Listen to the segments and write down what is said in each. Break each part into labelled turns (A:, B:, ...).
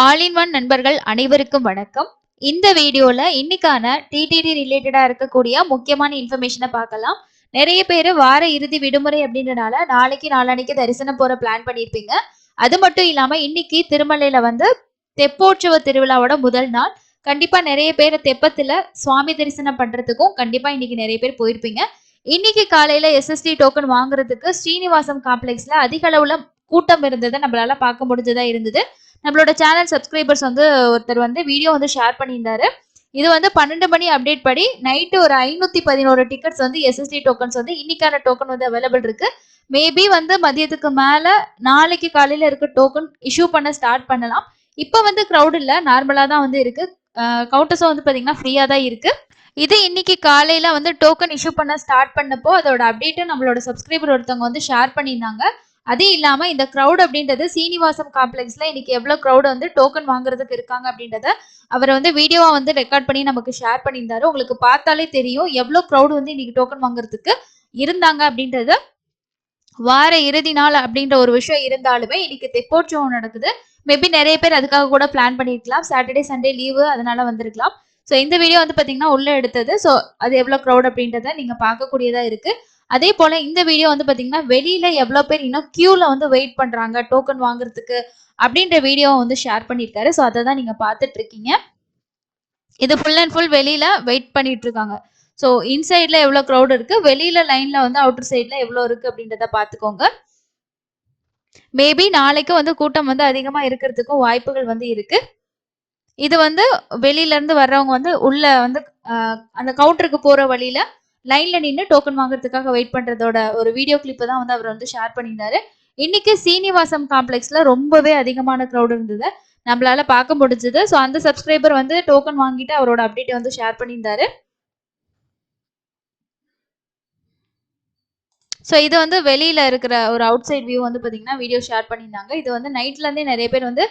A: All in one நண்பர்கள் அனைவருக்கும் வணக்கம். இந்த வீடியோல இன்னைக்கான டிடிடி ரிலேட்டடா இருக்கக்கூடிய முக்கியமான இன்ஃபர்மேஷனை பார்க்கலாம். நிறைய பேர் வார இறுதி விடுமுறை அப்படின்றனால நாளைக்கு நாளானைக்கு தரிசனம் போற பிளான் பண்ணியிருப்பீங்க. அது மட்டும் இல்லாம இன்னைக்கு திருமலையில வந்து தெப்போற்சவ திருவிழாவோட முதல் நாள். கண்டிப்பா நிறைய பேர் தெப்பத்துல சுவாமி தரிசனம் பண்றதுக்கும் கண்டிப்பா இன்னைக்கு நிறைய பேர் போயிருப்பீங்க. இன்னைக்கு காலையில எஸ்எஸ்டி டோக்கன் வாங்குறதுக்கு ஸ்ரீனிவாசம் காம்ப்ளெக்ஸ்ல அதிக அளவுல கூட்டம் இருந்ததை நம்மளால பார்க்க முடிஞ்சதா இருந்தது. நம்மளோட சேனல் சப்ஸ்கிரைபர்ஸ் வந்து ஒருத்தர் வந்து வீடியோ வந்து ஷேர் பண்ணியிருந்தாரு. இது வந்து 12 மணி அப்டேட் படி நைட்டு ஒரு 511 டிக்கெட்ஸ் வந்து எஸ்எஸ்டி டோக்கன்ஸ் வந்து இன்னைக்கான டோக்கன் வந்து அவைலபிள் இருக்கு. மேபி வந்து மதியத்துக்கு மேல நாளைக்கு காலையில இருக்க டோக்கன் இஷ்யூ பண்ண ஸ்டார்ட் பண்ணலாம். இப்போ வந்து க்ரௌட் இல்ல, நார்மலா தான் வந்து இருக்கு. கவுண்டர்ஸும் வந்து பாத்தீங்கன்னா ஃப்ரீயா தான் இருக்கு. இது இன்னைக்கு காலையில வந்து டோக்கன் இஷ்யூ பண்ண ஸ்டார்ட் பண்ணப்போ அதோட அப்டேட் நம்மளோட சப்ஸ்கிரைபர் ஒருத்தவங்க வந்து ஷேர் பண்ணியிருந்தாங்க. அது இல்லாம இந்த க்ரௌட் அப்படின்றது சீனிவாசம் காம்ப்ளெக்ஸ்ல இன்னைக்கு எவ்வளவு க்ரௌட் வந்து டோக்கன் வாங்குறதுக்கு இருக்காங்க அப்படின்றத அவர் வந்து வீடியோவா வந்து ரெக்கார்ட் பண்ணி நமக்கு ஷேர் பண்ணியிருந்தாரு. உங்களுக்கு பார்த்தாலே தெரியும் எவ்வளவு க்ரௌட் வந்து இன்னைக்கு டோக்கன் வாங்குறதுக்கு இருந்தாங்க அப்படின்றது. வார இறுதி நாள் அப்படின்ற ஒரு விஷயம் இருந்தாலுமே இன்னைக்கு தெப்போற்சவம் நடக்குது. மேபி நிறைய பேர் அதுக்காக கூட பிளான் பண்ணிருக்கலாம். சாட்டர்டே சண்டே லீவு அதனால வந்திருக்கலாம். ஸோ இந்த வீடியோ வந்து பாத்தீங்கன்னா உள்ள எடுத்தது. ஸோ அது எவ்வளவு க்ரௌட் அப்படின்றத நீங்க பார்க்கக்கூடியதா இருக்கு. அதே போல இந்த வீடியோ வந்து பாத்தீங்கன்னா வெளியில எவ்வளவு பேர் இன்னும் கியூல வந்து வெயிட் பண்றாங்க டோக்கன் வாங்குறதுக்கு அப்படின்ற வீடியோ வந்து ஷேர் பண்ணிருக்காரு. ஸோ அதை தான் நீங்க பார்த்துட்டு இருக்கீங்க. இது ஃபுல் அண்ட் ஃபுல் வெளியில வெயிட் பண்ணிட்டு இருக்காங்க. ஸோ இன்சைட்ல எவ்வளவு க்ரௌட் இருக்கு, வெளியில லைன்ல வந்து அவுட்டர் சைட்ல எவ்வளவு இருக்கு அப்படின்றத பாத்துக்கோங்க. மேபி நாளைக்கு வந்து கூட்டம் வந்து அதிகமா இருக்கிறதுக்கும் வாய்ப்புகள் வந்து இருக்கு. இது வந்து வெளியில இருந்து வர்றவங்க வந்து உள்ள வந்து அந்த கவுண்டருக்கு போற வழியில லைன்ல நின்று டோக்கன் வாங்குறதுக்காக வெயிட் பண்றதோட ஒரு வீடியோ கிளிப் தான் வந்து அவர் வந்து ஷேர் பண்ணியிருந்தாரு. இன்னைக்கு சீனிவாசம் காம்ப்ளெக்ஸ்ல ரொம்பவே அதிகமான க்ரௌட் இருந்தது, நம்மளால பார்க்க முடிஞ்சது. ஸோ அந்த சப்ஸ்கிரைபர் வந்து டோக்கன் வாங்கிட்டு அவரோட அப்டேட் வந்து ஷேர் பண்ணியிருந்தாரு. ஸோ இது வந்து வெளியில இருக்கிற ஒரு அவுட் சைட் வியூ வந்து பாத்தீங்கன்னா வீடியோ ஷேர் பண்ணியிருந்தாங்க. இது வந்து நைட்ல இருந்தே நிறைய பேர் வந்து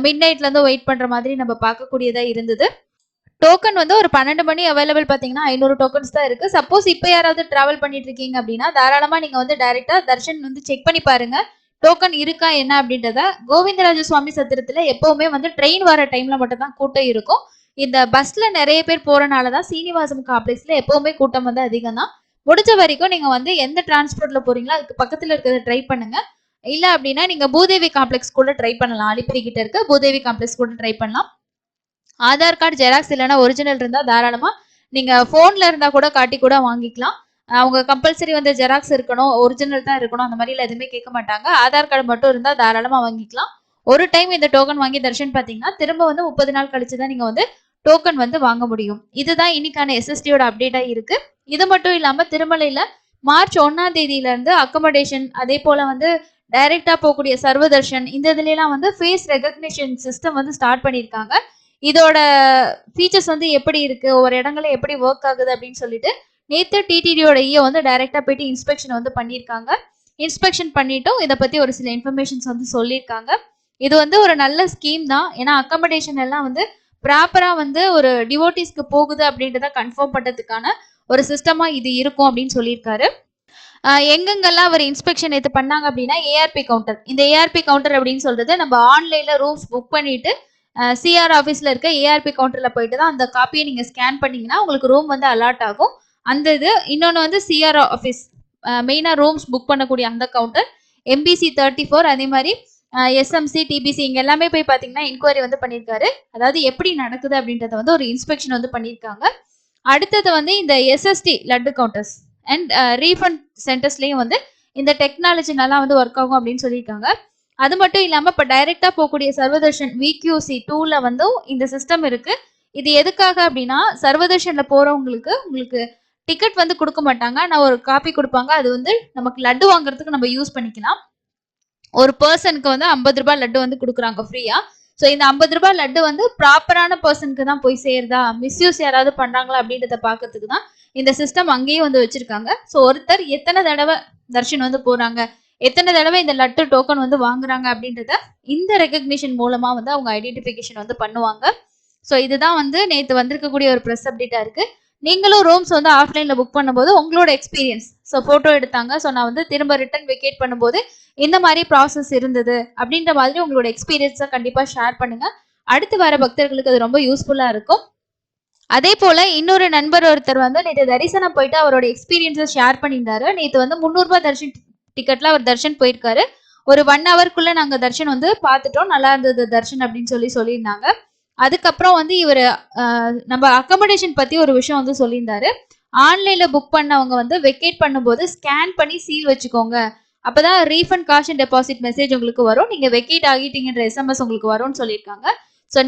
A: மிட் நைட்ல இருந்து வெயிட் பண்ற மாதிரி நம்ம பார்க்கக்கூடியதா இருந்தது. டோக்கன் வந்து ஒரு 12 மணி அவைலபிள் பாத்தீங்கன்னா 500 டோக்கன்ஸ் தான் இருக்கு. சப்போஸ் இப்ப யாராவது டிராவல் பண்ணிட்டு இருக்கீங்க அப்படின்னா தாராளமா நீங்க வந்து டைரக்டா தர்ஷன் வந்து செக் பண்ணி பாருங்க டோக்கன் இருக்கா என்ன அப்படின்றத. கோவிந்தராஜ சுவாமி சத்திரத்துல எப்பவுமே வந்து ட்ரெயின் வர டைம்ல மட்டும் தான் கூட்டம் இருக்கும். இந்த பஸ்ல நிறைய பேர் போறனாலதான் சீனிவாசம் காம்ப்ளெக்ஸ்ல எப்பவுமே கூட்டம் வந்து அதிகம் தான். முடிஞ்ச வரைக்கும் நீங்க வந்து எந்த டிரான்ஸ்போர்ட்ல போறீங்களோ அதுக்கு பக்கத்துல இருக்கிறத ட்ரை பண்ணுங்க. இல்ல அப்படின்னா நீங்க பூதேவி காம்ப்ளெக்ஸ் கூட ட்ரை பண்ணலாம். அலிப்பிரி கிட்ட இருக்க பூதேவி காம்ப்ளெக்ஸ் கூட ட்ரை பண்ணலாம். ஆதார் கார்டு ஜெராக்ஸ் இல்லைன்னா ஒரிஜினல் இருந்தா தாராளமா நீங்க போன்ல இருந்தா கூட காட்டி கூட வாங்கிக்கலாம். அவங்க கம்பல்சரி வந்து ஜெராக்ஸ் இருக்கணும், ஒரிஜினல் தான் இருக்கணும், அந்த மாதிரி எதுவுமே கேட்க மாட்டாங்க. ஆதார் கார்டு மட்டும் இருந்தா தாராளமா வாங்கிக்கலாம். ஒரு டைம் இந்த டோக்கன் வாங்கி தர்ஷன் பாத்தீங்கன்னா திரும்ப வந்து 30 நாள் கழிச்சுதான் நீங்க வந்து டோக்கன் வந்து வாங்க முடியும். இதுதான் இன்னைக்கான எஸ்எஸ்டியோட அப்டேட்டா இருக்கு. இது மட்டும் இல்லாம திருமலையில மார்ச் 1ஆம் தேதியில இருந்து அக்கமடேஷன் அதே போல வந்து டைரக்டா போகக்கூடிய சர்வதர்ஷன் இந்த இதுல எல்லாம் வந்து ஃபேஸ் ரெகக்னிஷன் சிஸ்டம் வந்து ஸ்டார்ட் பண்ணிருக்காங்க. இதோட ஃபீச்சர்ஸ் வந்து எப்படி இருக்கு, ஒரு இடங்கள்ல எப்படி ஒர்க் ஆகுது அப்படின்னு சொல்லிட்டு நேத்து டிடிடியோட ஈயோ வந்து டைரக்டா போயிட்டு இன்ஸ்பெக்ஷன் வந்து பண்ணியிருக்காங்க. இன்ஸ்பெக்ஷன் பண்ணிட்டும் இதை பத்தி ஒரு சில இன்ஃபர்மேஷன்ஸ் வந்து சொல்லியிருக்காங்க. இது வந்து ஒரு நல்ல ஸ்கீம் தான். ஏன்னா அக்கமடேஷன் எல்லாம் வந்து ப்ராப்பரா வந்து ஒரு டிவோட்டிஸ்க்கு போகுது அப்படின்றத கன்ஃபார்ம் பண்றதுக்கான ஒரு சிஸ்டமா இது இருக்கும் அப்படின்னு சொல்லியிருக்காரு. எங்கெங்கெல்லாம் அவர் இன்ஸ்பெக்ஷன் நேற்று பண்ணாங்க அப்படின்னா ஏஆர்பி கவுண்டர். இந்த ஏஆர்பி கவுண்டர் அப்படின்னு சொல்றது நம்ம ஆன்லைன்ல ரூம்ஸ் புக் பண்ணிட்டு சிஆர் ஆஃபீஸில் இருக்க ஏஆர்பி கவுண்டரில் போயிட்டு தான் அந்த காப்பியை நீங்கள் ஸ்கேன் பண்ணீங்கன்னா உங்களுக்கு ரூம் வந்து அலாட் ஆகும். அந்த இது இன்னொன்று வந்து சிஆர் ஆஃபீஸ் மெயினாக ரூம்ஸ் புக் பண்ணக்கூடிய அந்த கவுண்டர் எம்பிசி 34 அதே மாதிரி எஸ்எம்சி டிபிசி இங்கே எல்லாமே போய் பார்த்தீங்கன்னா என்கொயரி வந்து பண்ணியிருக்காரு. அதாவது எப்படி நடக்குது அப்படின்றத வந்து ஒரு இன்ஸ்பெக்ஷன் வந்து பண்ணியிருக்காங்க. அடுத்தது வந்து இந்த SST laddu counters and refund சென்டர்ஸ்லையும் வந்து இந்த டெக்னாலஜி நல்லா வந்து ஒர்க் ஆகும் அப்படின்னு சொல்லியிருக்காங்க. அது மட்டும் இல்லாம இப்ப டைரக்டா போகக்கூடிய சர்வதர்ஷன் விக்யூசி 2ல வந்து இந்த சிஸ்டம் இருக்கு. இது எதுக்காக அப்படின்னா சர்வதர்ஷன்ல போறவங்களுக்கு உங்களுக்கு டிக்கெட் வந்து கொடுக்க மாட்டாங்க. நான் ஒரு காப்பி கொடுப்பாங்க. அது வந்து நமக்கு லட்டு வாங்குறதுக்கு நம்ம யூஸ் பண்ணிக்கலாம். ஒரு பர்சனுக்கு வந்து 50 ரூபாய் லட்டு வந்து கொடுக்குறாங்க ஃப்ரீயா. ஸோ இந்த 50 ரூபாய் லட்டு வந்து ப்ராப்பரான பர்சனுக்கு தான் போய் சேருதா, மிஸ்யூஸ் யாராவது பண்றாங்களா அப்படின்றத பாக்கிறதுக்கு தான் இந்த சிஸ்டம் அங்கேயும் வந்து வச்சிருக்காங்க. ஸோ ஒருத்தர் எத்தனை தடவை தர்ஷன் வந்து போறாங்க, எத்தனை தடவை இந்த லட்டு டோக்கன் வந்து வாங்குறாங்க அப்படின்றத இந்த ரெகக்னிஷன் மூலமா வந்து அவங்க ஐடென்டிபிகேஷன் வந்து பண்ணுவாங்க. ஸோ இதுதான் வந்து நேற்று வந்திருக்கக்கூடிய ஒரு ப்ரெஸ் அப்டேட்டா இருக்கு. நீங்களும் ரூம்ஸ் வந்து ஆஃப்லைன்ல புக் பண்ணும்போது உங்களோட எக்ஸ்பீரியன்ஸ் போட்டோ எடுத்தாங்க. நான் வந்து திரும்ப ரிட்டர்ன் வெக்கேட் பண்ணும்போது இந்த மாதிரி ப்ராசஸ் இருந்தது அப்படின்ற மாதிரி உங்களோட எக்ஸ்பீரியன்ஸை கண்டிப்பா ஷேர் பண்ணுங்க. அடுத்து வர பக்தர்களுக்கு அது ரொம்ப யூஸ்ஃபுல்லா இருக்கும். அதே போல இன்னொரு நண்பர் ஒருத்தர் வந்து நேற்று தரிசனம் போயிட்டு அவரோட எக்ஸ்பீரியன்ஸை ஷேர் பண்ணியிருந்தாரு. நேற்று வந்து 300 ரூபாய் தர்ஷன் டிக்கெட்ல அவர் தர்ஷன் போயிருக்காரு. ஒரு 1 ஹவர்க்குள்ள நாங்க தர்ஷன் வந்து பார்த்துட்டோம். நல்லா இருந்தது தர்ஷன் அப்படின்னு சொல்லியிருந்தாங்க. அதுக்கப்புறம் வந்து இவர் நம்ம அக்கமடேஷன் பத்தி ஒரு விஷயம் வந்து சொல்லியிருந்தாரு. ஆன்லைன்ல புக் பண்ணவங்க வந்து வெக்கேட் பண்ணும்போது ஸ்கேன் பண்ணி சீல் வச்சுக்கோங்க. அப்பதான் ரீஃபண்ட் காஷன் டெபாசிட் மெசேஜ் உங்களுக்கு வரும். நீங்க வெக்கேட் ஆகிட்டீங்கன்ற எஸ்எம்எஸ் உங்களுக்கு வரும்னு சொல்லியிருக்காங்க.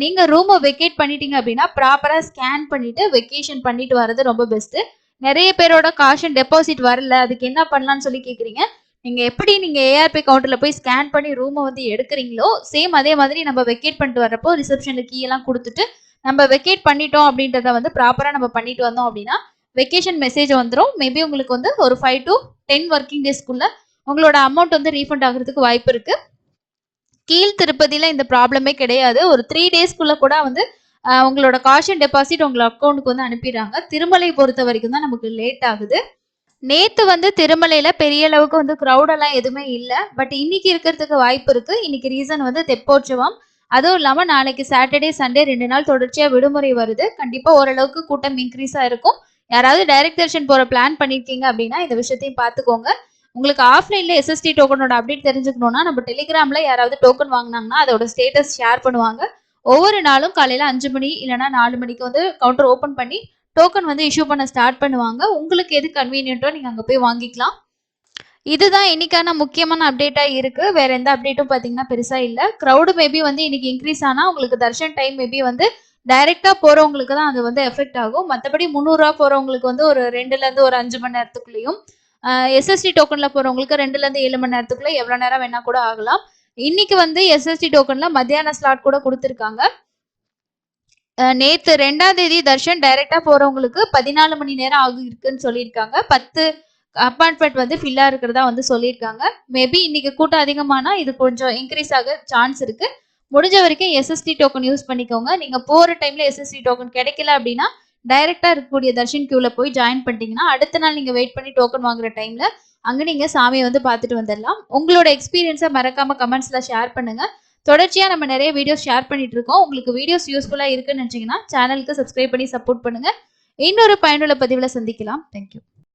A: நீங்க ரூமை வெக்கேட் பண்ணிட்டீங்க அப்படின்னா ப்ராப்பரா ஸ்கேன் பண்ணிட்டு வெக்கேஷன் பண்ணிட்டு வர்றது ரொம்ப பெஸ்ட். நிறைய பேரோட காஷன் டெபாசிட் வரல, அதுக்கு என்ன பண்ணலாம்னு சொல்லி கேக்குறீங்க. நீங்க எப்படி நீங்க ஏஆர்பி கவுண்டர்ல போய் ஸ்கேன் பண்ணி ரூமை வந்து எடுக்கிறீங்களோ சேம் அதே மாதிரி நம்ம வெக்கேட் பண்ணிட்டு வரப்போ ரிசப்ஷன்ல கீ எல்லாம் கொடுத்துட்டு நம்ம வெக்கேட் பண்ணிட்டோம் அப்படின்றத வந்து ப்ராப்பரா நம்ம பண்ணிட்டு வந்தோம் அப்படின்னா வெக்கேஷன் மெசேஜ் வந்துடும். மேபி உங்களுக்கு வந்து ஒரு 5 to 10 ஒர்க்கிங் டேஸ்க்குள்ள உங்களோட அமௌண்ட் வந்து ரீஃபண்ட் ஆகிறதுக்கு வாய்ப்பு இருக்கு. கீழ் திருப்பதியில இந்த ப்ராப்ளமே கிடையாது. ஒரு 3 டேஸ்க்குள்ள கூட வந்து உங்களோட காஷன் டெபாசிட் உங்க அக்கௌண்ட்டுக்கு வந்து அனுப்பிடுறாங்க. திருமலை பொறுத்த வரைக்கும் தான் நமக்கு லேட் ஆகுது. நேத்து வந்து திருமலையில பெரிய அளவுக்கு வந்து கிரௌட் எல்லாம் எதுவுமே இல்ல. பட் இன்னைக்கு இருக்கிறதுக்கு வாய்ப்பு இருக்கு. இன்னைக்கு ரீசன் வந்து தெப்போற்சவம். அதுவும் இல்லாம நாளைக்கு சாட்டர்டே சண்டே 2 நாள் தொடர்ச்சியா விடுமுறை வருது. கண்டிப்பா ஓரளவுக்கு கூட்டம் இன்க்ரீஸா இருக்கும். யாராவது டைரக்ட் தர்ஷன் போற பிளான் பண்ணிருக்கீங்க அப்படின்னா இந்த விஷயத்தையும் பார்த்துக்கோங்க. உங்களுக்கு ஆஃப்லைன்ல எஸ்எஸ்டி டோக்கனோட அப்டேட் தெரிஞ்சுக்கணும்னா நம்ம டெலிகிராம்ல யாராவது டோக்கன் வாங்கினாங்கன்னா அதோட ஸ்டேட்டஸ் ஷேர் பண்ணுவாங்க. ஒவ்வொரு நாளும் காலையில 5 மணி இல்லைன்னா 4 மணிக்கு வந்து கவுண்டர் ஓபன் பண்ணி டோக்கன் வந்து இஷ்யூ பண்ண ஸ்டார்ட் பண்ணுவாங்க. உங்களுக்கு எது கன்வீனியன்ட்டோ நீங்க அங்க போய் வாங்கிக்கலாம். இதுதான் இன்னைக்கான முக்கியமான அப்டேட்டா இருக்கு. வேற எந்த அப்டேட்டும் பாத்தீங்கன்னா பெருசா இல்ல. கிரௌடு மேபி வந்து இன்னைக்கு இன்க்ரீஸ் ஆனா உங்களுக்கு தர்ஷன் டைம் மேபி வந்து டைரக்டா போறவங்களுக்கு தான் அது வந்து எஃபெக்ட் ஆகும். மற்றபடி 300 ரூபா போறவங்களுக்கு வந்து ஒரு 2ல இருந்து ஒரு 5 மணி நேரத்துக்குள்ளேயும் எஸ்எஸ்டி டோக்கன்ல போறவங்களுக்கு 2ல இருந்து 7 மணி நேரத்துக்குள்ள எவ்வளவு நேரம் வேணா கூட ஆகலாம். இன்னைக்கு வந்து எஸ்எஸ்டி டோக்கன்ல மத்தியான ஸ்லாட் கூட கொடுத்திருக்காங்க. நேத்து 2ஆம் தேதி தர்ஷன் டைரக்டா போறவங்களுக்கு 14 மணி நேரம் ஆகி இருக்குன்னு சொல்லியிருக்காங்க. 10 அப்பார்ட்மெண்ட் வந்து ஃபில்லா இருக்கிறதா வந்து சொல்லியிருக்காங்க. மேபி இன்னைக்கு கூட்டம் அதிகமானா இது கொஞ்சம் இன்க்ரீஸ் ஆக சான்ஸ் இருக்கு. முடிஞ்ச வரைக்கும் எஸ்எஸ்டி டோக்கன் யூஸ் பண்ணிக்கோங்க. நீங்க போற டைம்ல எஸ்எஸ்டி டோக்கன் கிடைக்கல அப்படின்னா டைரக்டா இருக்கக்கூடிய தர்ஷன் கியூல போய் ஜாயின் பண்ணிட்டீங்கன்னா அடுத்த நாள் நீங்க வெயிட் பண்ணி டோக்கன் வாங்குற டைம்ல அங்க நீங்க சாமியை வந்து பார்த்துட்டு வந்துடலாம். உங்களோட எக்ஸ்பீரியன்ஸை மறக்காம கமெண்ட்ஸ்ல ஷேர் பண்ணுங்க. தொடர்ச்சியா நம்ம நிறைய வீடியோஸ் ஷேர் பண்ணிட்டு இருக்கோம். உங்களுக்கு வீடியோஸ் யூஸ்ஃபுல்லா இருக்குன்னு நினைச்சீங்கன்னா சேனலுக்கு சப்ஸ்கிரைப் பண்ணி சப்போர்ட் பண்ணுங்க. இன்னொரு பயனுள்ள பதிவுல சந்திக்கலாம். தேங்க்யூ.